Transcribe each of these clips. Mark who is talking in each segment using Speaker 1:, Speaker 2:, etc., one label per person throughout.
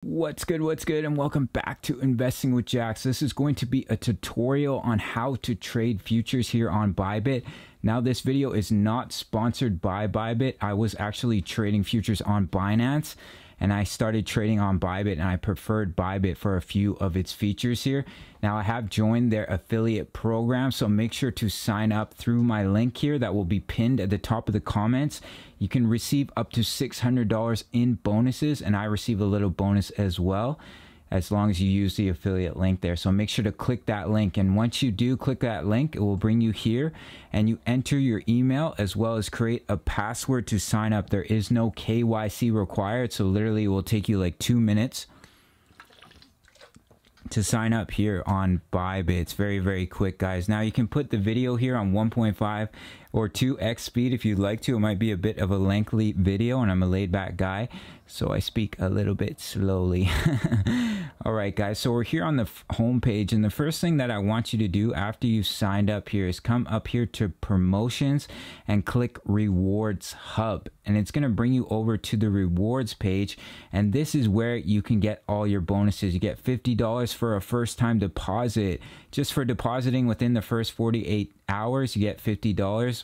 Speaker 1: What's good, and welcome back to Investing with Jax. This is going to be a tutorial on how to trade futures here on Bybit. Now, this video is not sponsored by Bybit. I was actually trading futures on Binance, and I started trading on Bybit, and I preferred Bybit for a few of its features here. Now, I have joined their affiliate program, so make sure to sign up through my link here that will be pinned at the top of the comments. You can receive up to $600 in bonuses, and I receive a little bonus as well, as long as you use the affiliate link there. So make sure to click that link, and once you do click that link, it will bring you here, and you enter your email as well as create a password to sign up. There is no KYC required, so literally it will take you like 2 minutes to sign up here on Bybit. It's very quick, guys. Now you can put the video here on 1.5 or 2x speed if you'd like to. It might be a bit of a lengthy video, and I'm a laid back guy, so I speak a little bit slowly. All right, guys, so we're here on the home page, and the first thing that I want you to do after you've signed up here is come up here to promotions and click rewards hub, and it's going to bring you over to the rewards page, and this is where you can get all your bonuses. You get $50 for a first time deposit. Just for depositing within the first 48 hours, you get $50,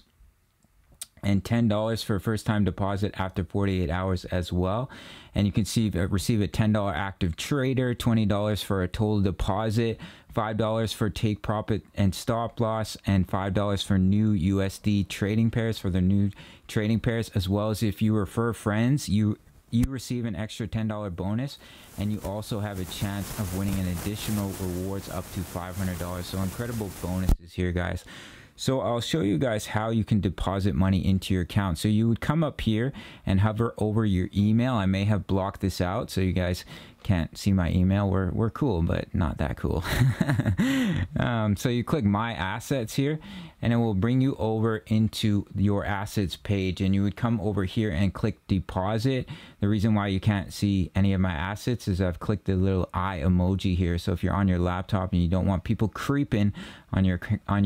Speaker 1: and $10 for a first time deposit after 48 hours as well. And you can see receive a $10 active trader, $20 for a total deposit, $5 for take profit and stop loss, and $5 for new USD trading pairs for the new trading pairs, as well as if you refer friends, you receive an extra $10 bonus, and you also have a chance of winning an additional rewards up to $500. So incredible bonuses here, guys. So I'll show you guys how you can deposit money into your account. So you would come up here and hover over your email. I may have blocked this out so you guys can't see my email. We're cool, but not that cool. So you click my assets here, and it will bring you over into your assets page, and you would come over here and click deposit. The reason why you can't see any of my assets is I've clicked the little eye emoji here. So if you're on your laptop and you don't want people creeping on your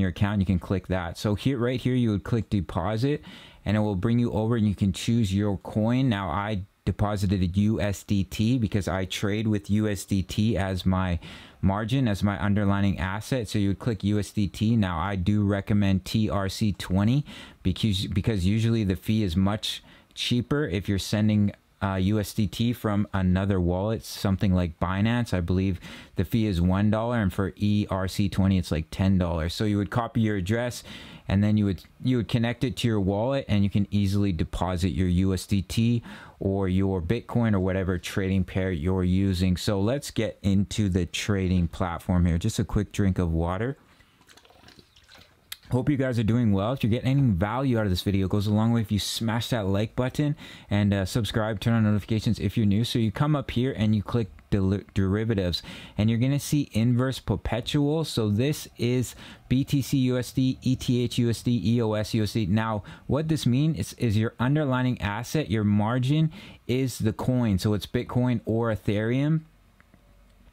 Speaker 1: account, you can click that. So here, right here, you would click deposit, and it will bring you over, and you can choose your coin. Now, I deposited USDT because I trade with USDT as my margin, as my underlying asset. So you would click USDT. Now, I do recommend TRC20 because usually the fee is much cheaper if you're sending USDT from another wallet, something like Binance. I believe the fee is $1, and for ERC20 it's like $10. So you would copy your address, and then you would connect it to your wallet, and you can easily deposit your USDT or your Bitcoin or whatever trading pair you're using. So let's get into the trading platform here. Just a quick drink of water. Hope you guys are doing well. If you're getting any value out of this video, it goes a long way if you smash that like button and subscribe, turn on notifications if you're new. So you come up here and you click derivatives, and you're going to see inverse perpetual. So this is BTC USD, ETH USD, EOS USD. Now, what this means is your underlying asset, your margin is the coin. So it's Bitcoin or Ethereum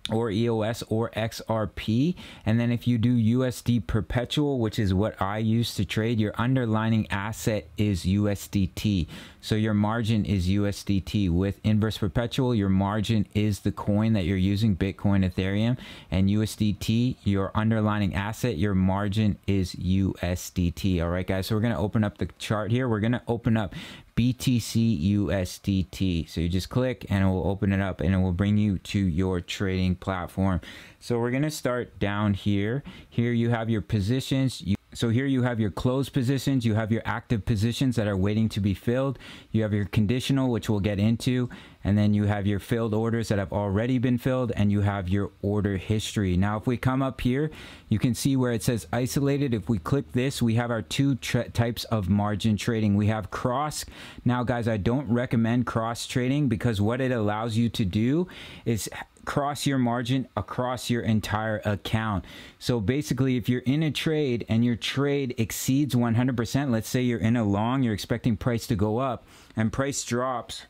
Speaker 1: or EOS or XRP. And then if you do USD perpetual, which is what I use to trade, your underlying asset is USDT. So your margin is USDT. With inverse perpetual, your margin is the coin that you're using, Bitcoin, Ethereum, and USDT, your underlying asset, your margin is USDT. All right, guys, so we're going to open up the chart here. We're going to open up BTC USDT. So you just click and it will open it up, and it will bring you to your trading platform. So we're going to start down here. Here you have your positions. So here you have your closed positions, you have your active positions that are waiting to be filled, you have your conditional, which we'll get into, and then you have your filled orders that have already been filled, and you have your order history. Now, if we come up here, you can see where it says isolated. If we click this, we have our two types of margin trading. We have cross. Now, guys, I don't recommend cross trading because what it allows you to do is cross your margin across your entire account. So basically, if you're in a trade and your trade exceeds 100%, let's say you're in a long, you're expecting price to go up, and price drops,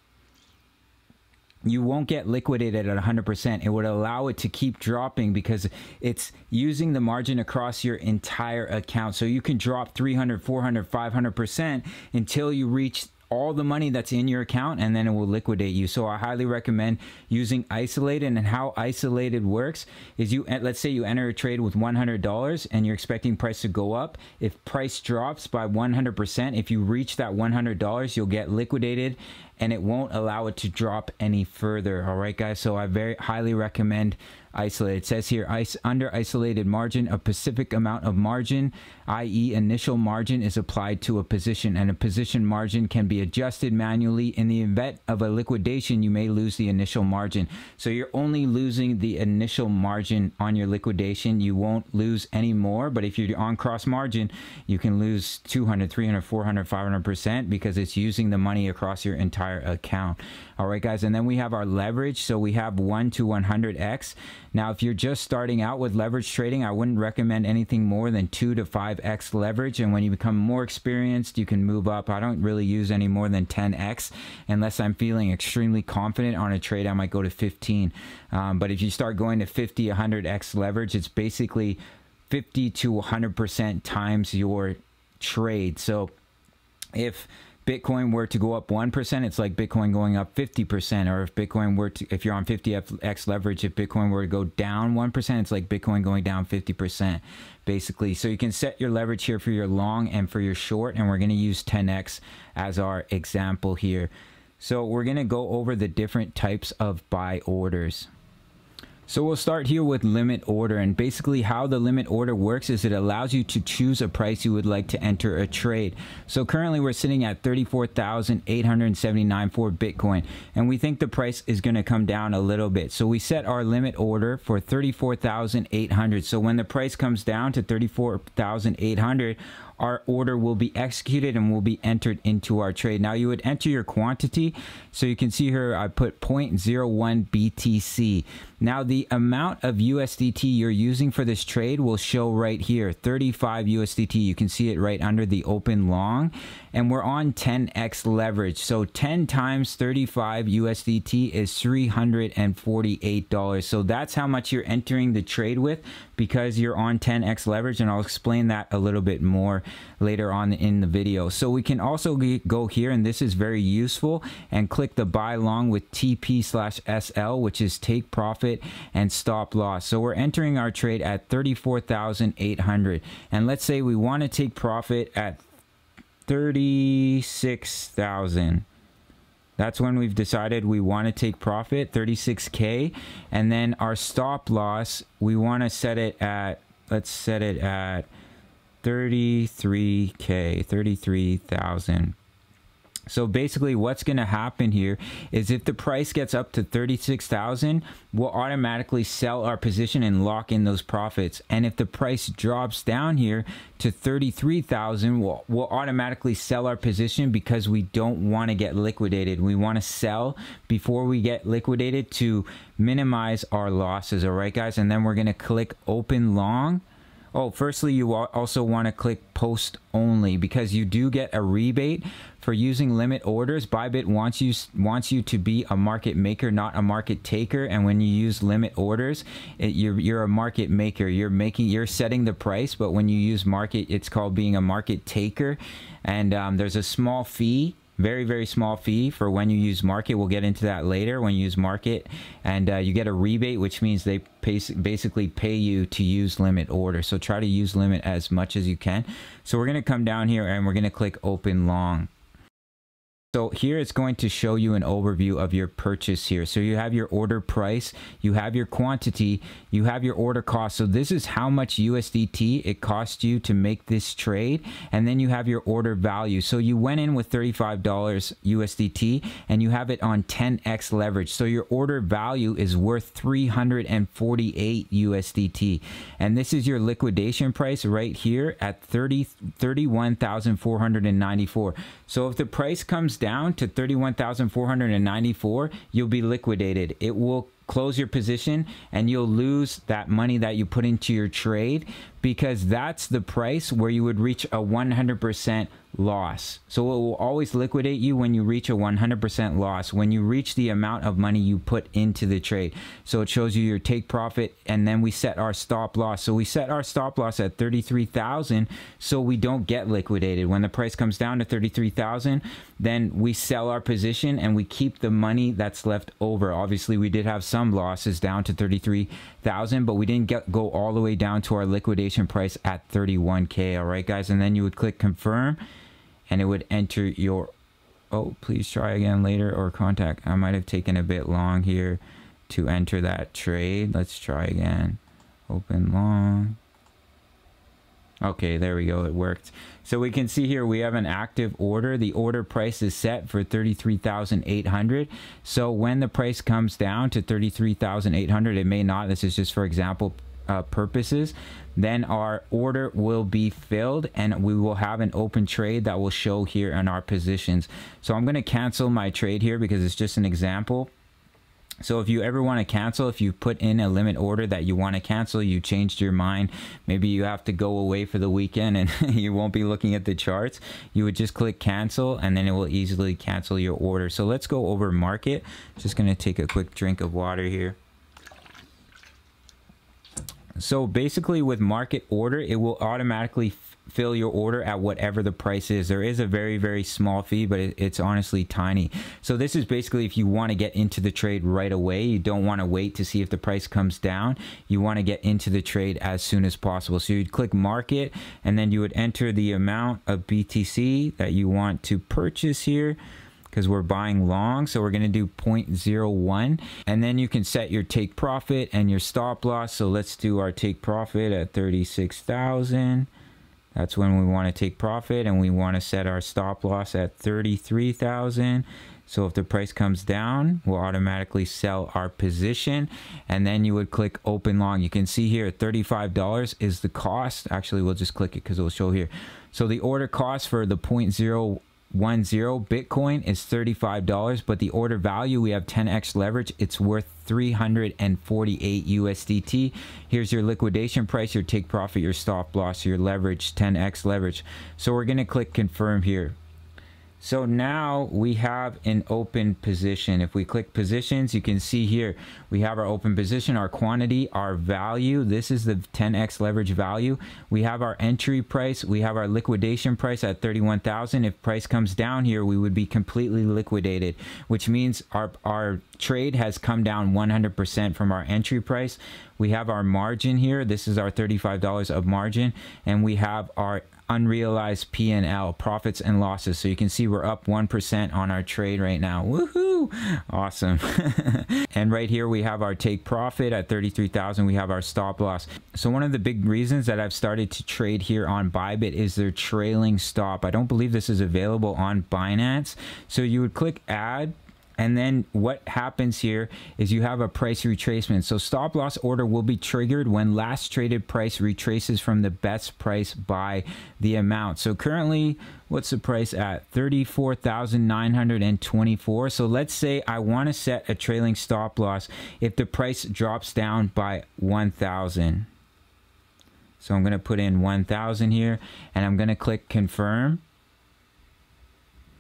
Speaker 1: you won't get liquidated at 100%. It would allow it to keep dropping because it's using the margin across your entire account. So you can drop 300, 400, 500% until you reach all the money that's in your account, and then it will liquidate you. So I highly recommend using isolated. And how isolated works is, let's say you enter a trade with $100 and you're expecting price to go up. If price drops by 100%, if you reach that $100, you'll get liquidated and it won't allow it to drop any further. All right, guys. So I very highly recommend isolated. It says here, under isolated margin, a specific amount of margin, i.e. initial margin, is applied to a position, and a position margin can be adjusted manually. In the event of a liquidation, you may lose the initial margin. So you're only losing the initial margin on your liquidation. You won't lose any more, but if you're on cross margin, you can lose 200, 300, 400, 500% because it's using the money across your entire account. All right, guys. And then we have our leverage. So we have 1 to 100x. Now, if you're just starting out with leverage trading, I wouldn't recommend anything more than 2 to 5x leverage. And when you become more experienced, you can move up. I don't really use any more than 10x unless I'm feeling extremely confident on a trade. I might go to 15. But if you start going to 50, 100x leverage, it's basically 50 to 100% times your trade. So if Bitcoin were to go up 1%, it's like Bitcoin going up 50%. Or if Bitcoin were to, if you're on 50x leverage, if Bitcoin were to go down 1%, it's like Bitcoin going down 50%, basically. So you can set your leverage here for your long and for your short, and we're going to use 10x as our example here. So we're going to go over the different types of buy orders. So we'll start here with limit order, and basically how the limit order works is it allows you to choose a price you would like to enter a trade. So currently we're sitting at 34,879 for Bitcoin, and we think the price is going to come down a little bit. So we set our limit order for 34,800. So when the price comes down to 34,800, our order will be executed and will be entered into our trade. Now you would enter your quantity. So you can see here I put 0.01 BTC. Now the amount of USDT you're using for this trade will show right here, 35 USDT. You can see it right under the open long, and we're on 10x leverage. So 10 times 35 USDT is $348. So that's how much you're entering the trade with because you're on 10x leverage, and I'll explain that a little bit more later on in the video. So we can also go here, and this is very useful, and click the buy long with TP/SL, which is take profit and stop loss. So we're entering our trade at 34,800, and let's say we want to take profit at 36,000. That's when we've decided we want to take profit, 36K. And then our stop loss, we want to set it at, let's set it at 33K, 33,000. So basically what's going to happen here is if the price gets up to 36,000, we'll automatically sell our position and lock in those profits. And if the price drops down here to 33,000, we'll automatically sell our position because we don't want to get liquidated. We want to sell before we get liquidated to minimize our losses. All right, guys. And then we're going to click open long. Oh, firstly, you also want to click post only because you do get a rebate for using limit orders. Bybit wants you to be a market maker, not a market taker. And when you use limit orders, you're a market maker. You're setting the price, but when you use market, it's called being a market taker. And there's a small fee. Very, very small fee for when you use market. We'll get into that later when you use market. And you get a rebate, which means they basically pay you to use limit order. So try to use limit as much as you can. So we're going to come down here and we're going to click open long. So here it's going to show you an overview of your purchase here. So you have your order price, you have your quantity, you have your order cost. So this is how much USDT it cost you to make this trade. And then you have your order value. So you went in with $35 USDT and you have it on 10x leverage. So your order value is worth 348 USDT. And this is your liquidation price right here at 31,494. So if the price comes down to 31,494, you'll be liquidated. It will close your position and you'll lose that money that you put into your trade because that's the price where you would reach a 100% loss. So it will always liquidate you when you reach a 100% loss, when you reach the amount of money you put into the trade. So it shows you your take profit, and then we set our stop loss. So we set our stop loss at 33,000 so we don't get liquidated. When the price comes down to 33,000, then we sell our position and we keep the money that's left over. Obviously we did have some losses down to 33,000, but we didn't go all the way down to our liquidation price at 31K. All right, guys, and then you would click confirm, and it would enter your, oh, please try again later, or contact. I might have taken a bit long here to enter that trade. Let's try again. Open long. Okay, there we go. It worked. So we can see here we have an active order. The order price is set for 33,800. So when the price comes down to 33,800, it may not. This is just for example purposes. Then our order will be filled and we will have an open trade that will show here in our positions. So I'm going to cancel my trade here because it's just an example. So if you ever want to cancel, if you put in a limit order that you want to cancel, you changed your mind, maybe you have to go away for the weekend and you won't be looking at the charts, you would just click cancel and then it will easily cancel your order. So let's go over market. Just going to take a quick drink of water here. So basically with market order, it will automatically fill your order at whatever the price is. There is a very, very small fee, but it's honestly tiny. So this is basically if you want to get into the trade right away. You don't want to wait to see if the price comes down. You want to get into the trade as soon as possible. So you'd click market and then you would enter the amount of BTC that you want to purchase here, because we're buying long. So we're going to do 0.01, and then you can set your take profit and your stop loss. So let's do our take profit at 36,000. That's when we want to take profit, and we want to set our stop loss at 33,000. So if the price comes down, we'll automatically sell our position, and then you would click open long. You can see here $35 is the cost. Actually, we'll just click it because it will show here. So the order cost for the 0.010 Bitcoin is $35, but the order value, we have 10x leverage. It's worth 348 USDT. Here's your liquidation price, your take profit, your stop loss, your leverage, 10x leverage. So we're going to click confirm here. So now we have an open position. If we click positions, you can see here we have our open position, our quantity, our value. This is the 10x leverage value. We have our entry price. We have our liquidation price at 31,000. If price comes down here, we would be completely liquidated, which means our trade has come down 100% from our entry price. We have our margin here. This is our $35 of margin, and we have our unrealized P&L, profits and losses. So you can see we're up 1% on our trade right now. Woohoo! Awesome. And right here we have our take profit at 33,000. We have our stop loss. So one of the big reasons that I've started to trade here on Bybit is their trailing stop. I don't believe this is available on Binance. So you would click add, and then what happens here is you have a price retracement. So stop loss order will be triggered when last traded price retraces from the best price by the amount. So currently, what's the price at? 34,924. So let's say I want to set a trailing stop loss if the price drops down by 1,000. So I'm going to put in 1,000 here, and I'm going to click confirm.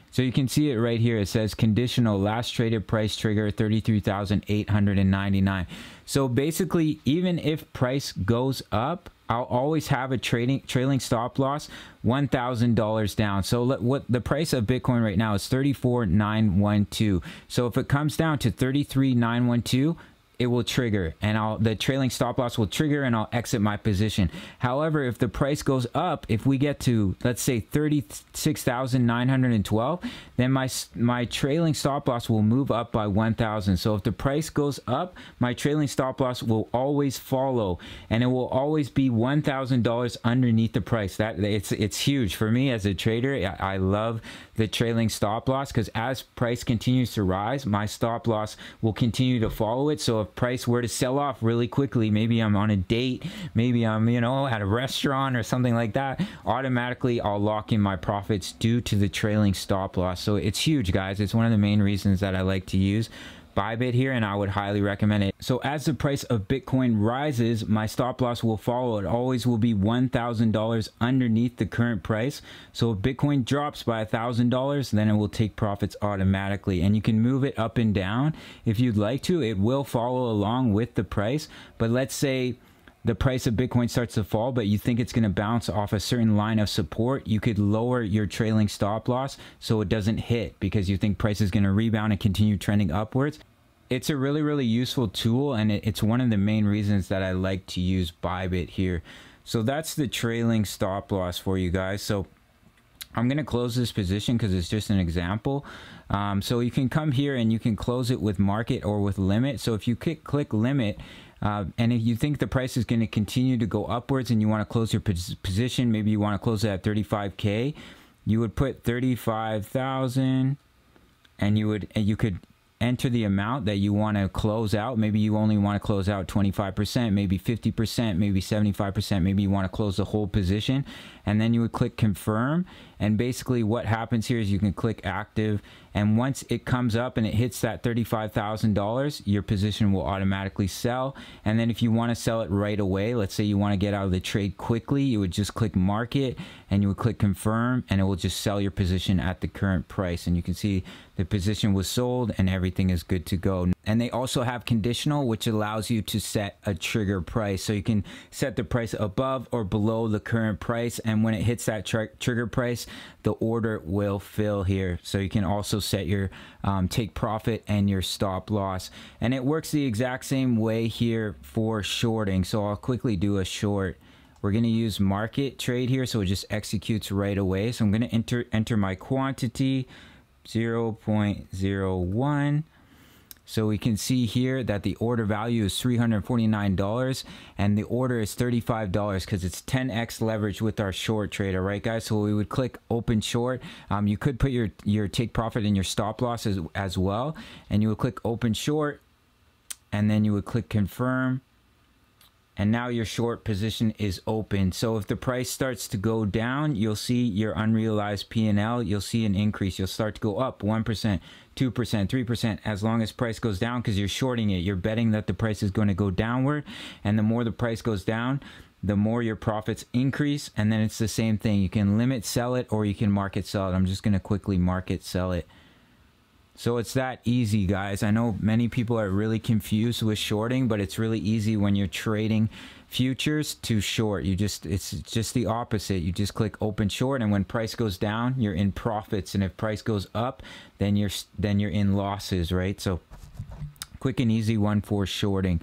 Speaker 1: So you can see it right here. It says conditional last traded price trigger 33,899. So basically, even if price goes up, I'll always have a trailing stop loss $1,000 down. So what the price of Bitcoin right now is 34,912. So if it comes down to 33,912, it will trigger, and the trailing stop loss will trigger, and I'll exit my position. However, if the price goes up, if we get to, let's say, 36,912, then my trailing stop loss will move up by 1,000. So if the price goes up, my trailing stop loss will always follow, and it will always be $1,000 underneath the price. It's huge for me as a trader. I love the trailing stop loss, because as price continues to rise, my stop loss will continue to follow it. So if price were to sell off really quickly, maybe I'm on a date, maybe I'm, at a restaurant or something like that, automatically I'll lock in my profits due to the trailing stop loss. So it's huge, guys. It's one of the main reasons that I like to use Bybit here, and I would highly recommend it. So as the price of Bitcoin rises, my stop loss will follow. It always will be $1,000 underneath the current price. So if Bitcoin drops by $1,000, then it will take profits automatically, and you can move it up and down if you'd like to. It will follow along with the price, but let's say the price of Bitcoin starts to fall, but you think it's going to bounce off a certain line of support, you could lower your trailing stop loss so it doesn't hit, because you think price is going to rebound and continue trending upwards. It's a really, really useful tool, and it's one of the main reasons that I like to use Bybit here. So that's the trailing stop loss for you guys. So I'm going to close this position because it's just an example. So you can come here and you can close it with market or with limit. So if you click limit, and if you think the price is going to continue to go upwards and you want to close your position, maybe you want to close it at 35K, you would put 35,000, and you could enter the amount that you want to close out. Maybe you only want to close out 25%, maybe 50%, maybe 75%, maybe you want to close the whole position, and then you would click confirm. And basically what happens here is you can click active, and once it comes up and it hits that $35,000, your position will automatically sell. And then if you want to sell it right away, let's say you want to get out of the trade quickly, you would just click market and you would click confirm, and it will just sell your position at the current price. And you can see the position was sold and everything is good to go. And they also have conditional, which allows you to set a trigger price. So you can set the price above or below the current price, and when it hits that trigger price, the order will fill here. So you can also set your take profit and your stop loss. And it works the exact same way here for shorting. So I'll quickly do a short. We're going to use market trade here, so it just executes right away. So I'm going to enter my quantity, 0.01. So we can see here that the order value is $349 and the order is $35 because it's 10x leverage with our short trade. All right, guys. So we would click open short. You could put your take profit and your stop loss as well, and you would click open short, and then you would click confirm. And now your short position is open. So if the price starts to go down, you'll see your unrealized P&L. You'll see an increase. You'll start to go up 1%, 2%, 3%, as long as price goes down, because you're shorting it. You're betting that the price is going to go downward. And the more the price goes down, the more your profits increase. And then it's the same thing. You can limit sell it, or you can market sell it. I'm just going to quickly market sell it. So it's that easy, guys. I know many people are really confused with shorting, but it's really easy when you're trading futures to short. It's just the opposite. You just click open short, and when price goes down, you're in profits, and if price goes up, then you're in losses, right? So quick and easy one for shorting.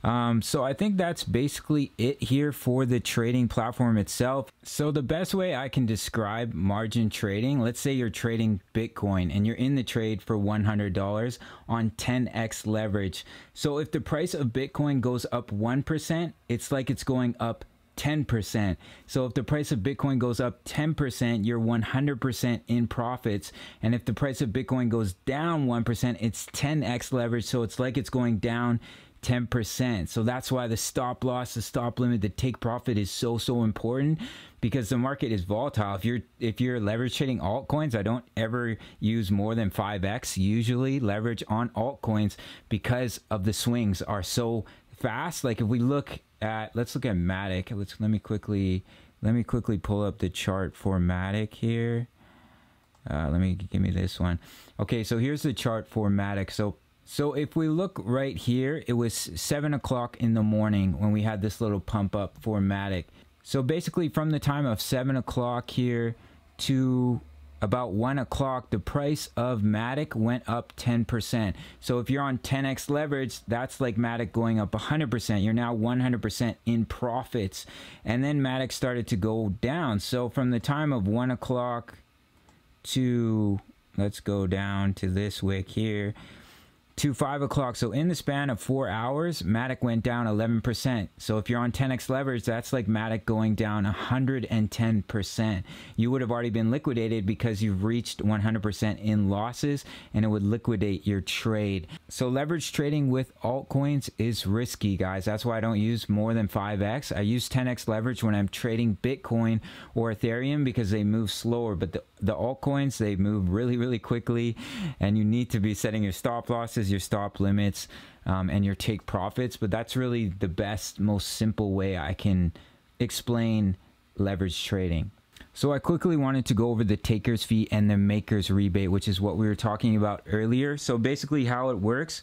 Speaker 1: So I think that's basically it here for the trading platform itself. So the best way I can describe margin trading, let's say you're trading Bitcoin and you're in the trade for $100 on 10x leverage. So if the price of Bitcoin goes up 1%, it's like it's going up 10%. So if the price of Bitcoin goes up 10%, you're 100% in profits. And if the price of Bitcoin goes down 1%, it's 10x leverage. So it's like it's going down 10%. So that's why the stop loss, the stop limit, the take profit is so important, because the market is volatile. If you're leverage trading altcoins, I don't ever use more than 5x usually leverage on altcoins, because of the swings are so fast. Like if we look at, let's look at Matic. Let me quickly pull up the chart for Matic here. Give me this one. Okay, so here's the chart for Matic. So if we look right here, it was 7 o'clock in the morning when we had this little pump up for Matic. So basically from the time of 7 o'clock here to about 1 o'clock, the price of Matic went up 10%. So if you're on 10x leverage, that's like Matic going up 100%. You're now 100% in profits. And then Matic started to go down. So from the time of 1 o'clock to, let's go down to this wick here, to 5 o'clock. So in the span of 4 hours, Matic went down 11%. So if you're on 10x leverage, that's like Matic going down 110%. You would have already been liquidated because you've reached 100% in losses, and it would liquidate your trade. So leverage trading with altcoins is risky, guys. That's why I don't use more than 5x. I use 10x leverage when I'm trading Bitcoin or Ethereum, because they move slower. But the altcoins, they move really quickly, and you need to be setting your stop losses. your stop limits and your take profits. But that's really the best, most simple way I can explain leverage trading. So I quickly wanted to go over the taker's fee and the maker's rebate, which is what we were talking about earlier. So basically how it works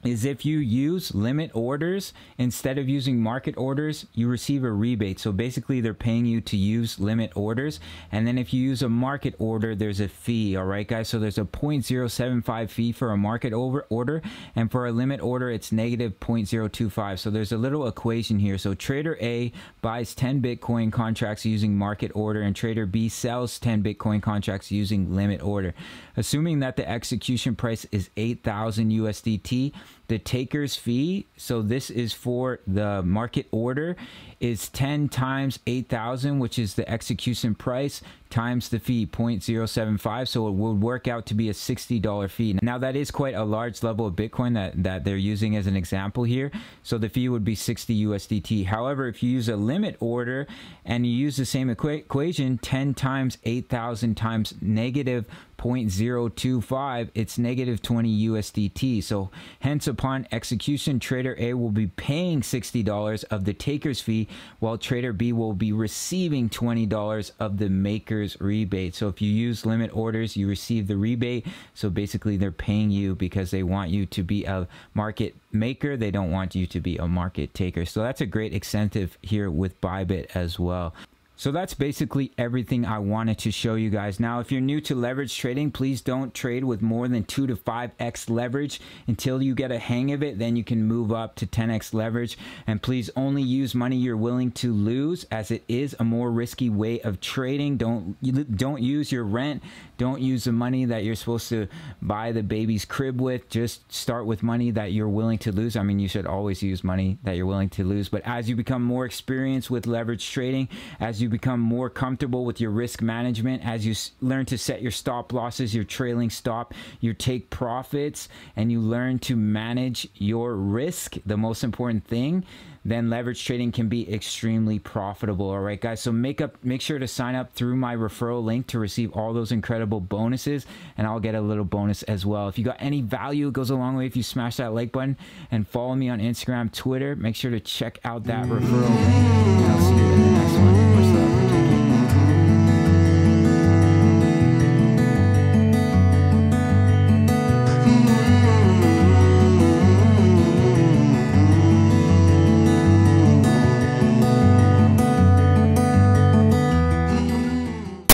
Speaker 1: is if you use limit orders instead of using market orders, you receive a rebate. So basically they're paying you to use limit orders, and then if you use a market order, there's a fee. All right, guys, so there's a 0.075 fee for a market order, and for a limit order it's negative 0.025. So there's a little equation here. So trader A buys 10 Bitcoin contracts using market order, and trader B sells 10 Bitcoin contracts using limit order. Assuming that the execution price is 8,000 USDT, the taker's fee, so this is for the market order, is 10 times 8,000, which is the execution price, times the fee, 0.075. So it would work out to be a $60 fee. Now that is quite a large level of Bitcoin that they're using as an example here. So the fee would be 60 USDT. However, if you use a limit order and you use the same equation, 10 times 8,000 times negative 0.025, it's negative 20 USDT. So hence upon execution, trader A will be paying $60 of the taker's fee, while trader B will be receiving $20 of the maker's rebate. So if you use limit orders, you receive the rebate. So basically they're paying you because they want you to be a market maker. They don't want you to be a market taker. So that's a great incentive here with Bybit as well. So that's basically everything I wanted to show you guys. Now, if you're new to leverage trading, please don't trade with more than 2 to 5x leverage until you get a hang of it. Then you can move up to 10x leverage. And please only use money you're willing to lose, as it is a more risky way of trading. Don't use your rent. Don't use the money that you're supposed to buy the baby's crib with. Just start with money that you're willing to lose. I mean, you should always use money that you're willing to lose. But as you become more experienced with leverage trading, as you become more comfortable with your risk management, as you learn to set your stop losses, your trailing stop, your take profits, and you learn to manage your risk, the most important thing, then leverage trading can be extremely profitable. All right, guys, so make sure to sign up through my referral link to receive all those incredible bonuses, and I'll get a little bonus as well. If you got any value, it goes a long way if you smash that like button and follow me on Instagram, Twitter. Make sure to check out that referral link, and I'll see you in the